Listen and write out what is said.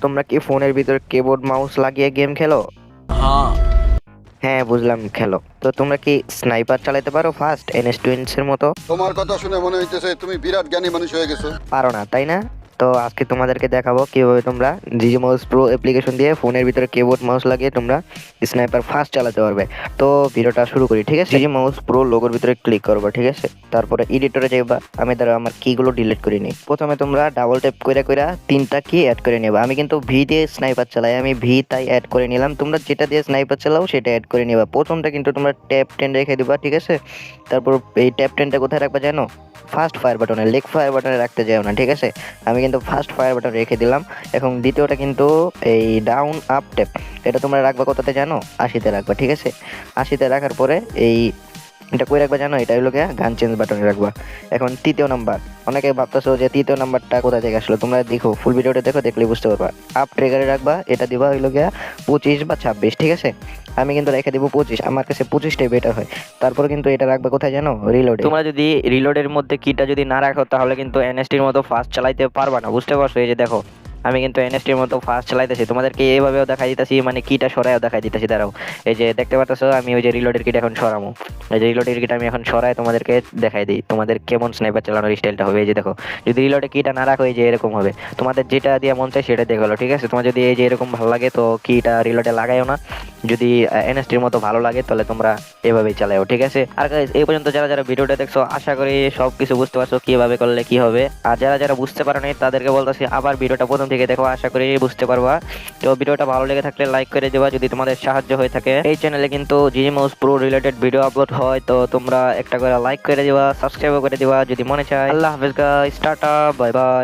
তোমরা কি ফোনের ভিতর কিবোর্ড মাউস লাগিয়ে গেম খেলো? हाँ। হ্যাঁ, বুঝলাম খেলো। তো তোমরা কি স্নাইপার চালাতে পারো ফার্স্ট এনএস টুইন্স এর মতো? তোমার কথা শুনে মনে হইতেছে তুমি বিরাট জ্ঞানী মানুষ হয়ে গেছো। পারো না তাই না? তো আজকে তোমাদেরকে দেখাবো কিভাবে তোমরা জিজি মাউস প্রো অ্যাপ্লিকেশন দিয়ে ফোনের ভিতরে কিবোর্ড মাউস লাগিয়ে তোমরা স্নাইপার ফাস্ট চালাতে পারবে। তো ভিডিওটা শুরু করি, ঠিক আছে? জিজি মাউস প্রো লোগোর ভিতরে ক্লিক করবা, ঠিক আছে? তারপরে এডিটরে যাইবা। আমি ধরো আমার কিগুলো ডিলিট করে নিই। প্রথমে তোমরা ডাবল ট্যাপ করে করে তিনটা কি অ্যাড করে নেবা। আমি কিন্তু ভি দিয়ে স্নাইপার চালাই, আমি ভি তাই অ্যাড করে নিলাম। তোমরা যেটা দিয়ে স্নাইপার চালাও সেটা অ্যাড করে নেবা। প্রথমটা কিন্তু তোমরা ট্যাপ 10 রেখে দিবা, ঠিক আছে? তারপর এই ট্যাপ 10টা কোথায় রাখবা জানো? ফার্স্ট ফায়ার বাটনে, লেগ ফায়ার বাটনে রাখতে যাও না, ঠিক আছে? আমি কিন্তু ফার্স্ট ফায়ার বাটন রেখে দিলাম। এখন দ্বিতীয়টা কিন্তু এই ডাউন আপ ট্যাপ, এটা তোমরা রাখবা কততে জানো? 80-তে রাখবা, ঠিক আছে? 80-তে রাখার পরে এই এটা কই রাখবা জানো? এটা হলো গিয়া গান চেঞ্জ বাটনে রাখবা। এখন তৃতীয় নাম্বার, অনেকে ভাবতেছো যে তৃতীয় নাম্বারটা কোথা থেকে আসলো। তোমরা দেখো, ফুল ভিডিওটা দেখো, দেখলে বুঝতে পারবা। আপ ট্রিগারে রাখবা, এটা দিবা হইলো গিয়া 25 বা 26, ঠিক আছে? আমি কিন্তু রেখে দিব 25, আমার কাছে 25টাই বেটার হয়। তারপর কিন্তু এটা রাখবা কোথায় জানো? রিলোডে। তোমরা যদি রিলোডের মধ্যে কিটা যদি না রাখো তাহলে কিন্তু এনএসটির মতো ফাস্ট চালাইতে পারবা না, বুঝতে পারছো? এই যে দেখো, আমি কিন্তু এনএসটির মতো ফাস্ট চালাইতেছি, তোমাদেরকে এইভাবেও দেখাই দিতেছি, মানে কিটা সরাইও দেখাই দিতেছি। দাঁড়াও, এই যে দেখতে পাচ্ছ আমি ওই যে রিলোডের কিটা এখন সরামো। এই যে রিলোডের কিটা আমি এখন সরাই তোমাদেরকে দেখাই দিই, তোমাদের কেমন স্নাইপার চালানোর স্টাইলটা হবে। এই যে দেখো, যদি রিলোডে কিটা না রাখো এই যে এরকম হবে। তোমাদের যেটা দিয়ে মন চায় সেটা দিয়ে গেলো, ঠিক আছে? তোমার যদি এই যে এরকম ভালো লাগে তো কিটা রিলোডে লাগাইও না। যদি এনএসটির মতো ভালো লাগে তাহলে তোমরা এভাবেই চালাও, ঠিক আছে? আর guys, এই পর্যন্ত যারা যারা ভিডিওটা দেখছো আশা করি সব কিছু বুঝতে পারছো কিভাবে করলে কি হবে। আর যারা যারা বুঝতে পারো নাই তাদেরকে বলতেছি আবার ভিডিওটা প্রথম থেকে দেখো, আশা করি বুঝতে পারবা। তো ভিডিওটা ভালো লেগে থাকলে লাইক করে দেবা যদি তোমাদের সাহায্য হয়ে থাকে। এই চ্যানেলে কিন্তু G G mouse pro related video upload হয়, তো তোমরা একটা করে লাইক করে দিবা, সাবস্ক্রাইব করে দিবা যদি মনে চায়। আল্লাহ হাফেজ গাইস, টাটা, বাই বাই।